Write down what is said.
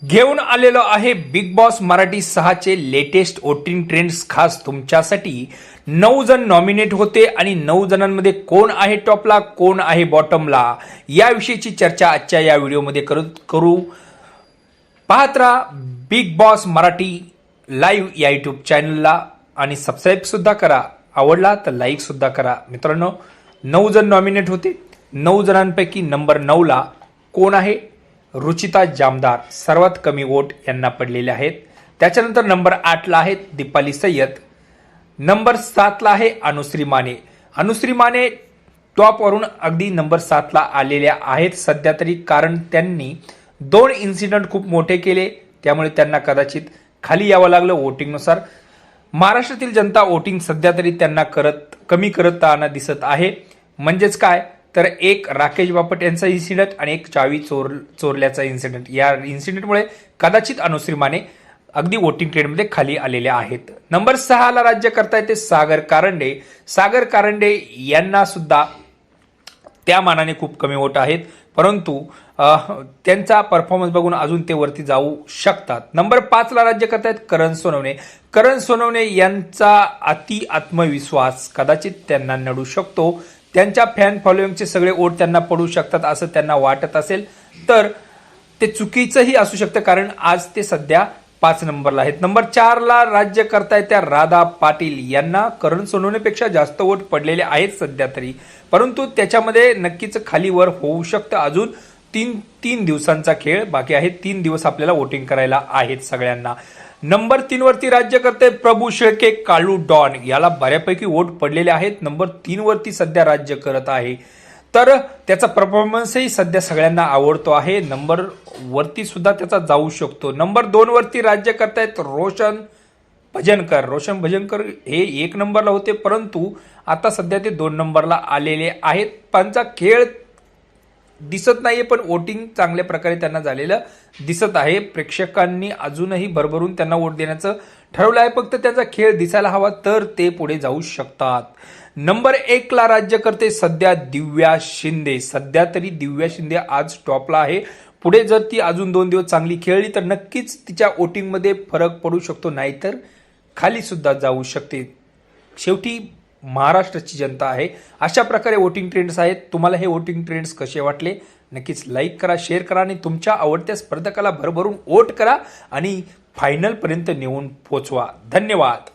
घेऊन आलेलो आहे बिग बॉस मराठी 6चे लेटेस्ट वोटिंग ट्रेंड्स खास तुमच्यासाठी। 9 जण नॉमिनेट होते आणि 9 जणांमध्ये कोण आहे टॉपला कोण आहे बॉटमला याविषयीची चर्चा आजच्या या व्हिडिओमध्ये करू। पाहत राहा बिग बॉस मराठी लाईव्ह या यूट्यूब चॅनलला आणि सबस्क्राईब सुद्धा करा, आवडला तर लाईक सुद्धा करा। मित्रांनो, 9 जण नॉमिनेट होते। 9 जणांपैकी नंबर 9 ला कोण आहे? रुचिता जामदार, सर्वात कमी वोट यांना पडलेले आहेत। त्याच्यानंतर नंबर 8 ला आहेत दीपाली सय्यद, नंबर 7 ला आहे अनुश्री माने। अनुश्री माने टॉप वरून अगदी नंबर 7 ला आलेल्या आहेत सध्या तरी, कारण त्यांनी 2 इन्सिडेंट खूप मोठे केले, त्यामुळे त्यांना कदाचित खाली यावं लागलं वोटिंगनुसार। महाराष्ट्रातील जनता वोटिंग सध्या तरी त्यांना कमी करताना दिसत आहे। म्हणजेच काय तर एक राकेश बापट यांचा इन्सिडेंट आणि एक चावी चोरल्याचा इन्सिडेंट, या इन्सिडेंटमुळे कदाचित अनुश्री माने अगदी वोटिंग ट्रेंडमध्ये खाली आलेले आहेत। नंबर 6 ला राज्य करता येते सागर कारंडे। सागर कारंडे यांना सुद्धा त्या मानाने खूप कमी वोट आहेत, परंतु त्यांचा परफॉर्मन्स बघून अजून ते वरती जाऊ शकतात। नंबर 5 ला राज्य करतायत करण सोनवणे। करण सोनवणे यांचा अति आत्मविश्वास कदाचित त्यांना नडू शकतो। त्यांच्या फॅन फॉलोइंगचे सगळे वोट त्यांना पडू शकतात असं त्यांना वाटत असेल तर ते चुकीचंही असू शकतं, कारण आज ते सध्या 5 नंबरला आहेत। नंबर 4 ला राज्य करतायत त्या राधा पाटील यांना करण सोनवणेपेक्षा जास्त वोट पडलेले आहेत सध्या तरी, परंतु त्याच्यामध्ये नक्कीच खाली वर होऊ शकतं। अजून तीन दिवसांचा खेळ बाकी आहे, 3 दिवस आपल्याला वोटिंग करायला आहेत सगळ्यांना। नंबर 3 वरती राज्य करते प्रभू शेळके काळू डॉन, याला बऱ्यापैकी वोट पडलेले आहेत। नंबर 3 वरती सध्या राज्य करत आहे, तर त्याचा परफॉर्मन्सही सध्या सगळ्यांना आवडतो आहे। नंबर वरती सुद्धा त्याचा जाऊ शकतो। नंबर 2 वरती राज्य करतायत रोशन भजनकर। रोशन भजनकर हे 1 नंबरला होते, परंतु आता सध्या ते 2 नंबरला आलेले आहेत। त्यांचा खेळ दिसत नाहीये, पण वोटिंग चांगल्या प्रकारे त्यांना झालेलं दिसत आहे। प्रेक्षकांनी अजूनही भरभरून त्यांना वोट देण्याचं ठरवलं आहे, फक्त त्यांचा खेळ दिसायला हवा तर ते पुढे जाऊ शकतात। नंबर 1 ला राज्य करते सध्या दिव्या शिंदे। सध्या तरी दिव्या शिंदे आज टॉपला आहे। पुढे जर ती अजून 2 दिवस चांगली खेळली तर नक्कीच तिच्या वोटिंगमध्ये फरक पडू शकतो, नाहीतर खाली सुद्धा जाऊ शकते। शेवटी महाराष्ट्राची जनता आहे। अशा प्रकारे वोटिंग ट्रेंड्स आहेत। तुम्हाला हे वोटिंग ट्रेंड्स कसे वाटले नक्कीच लाईक करा, शेअर करा आणि तुमच्या आवडत्या स्पर्धकाला भरभरून वोट करा आणि फायनल पर्यंत नेऊन पोहोचवा। धन्यवाद।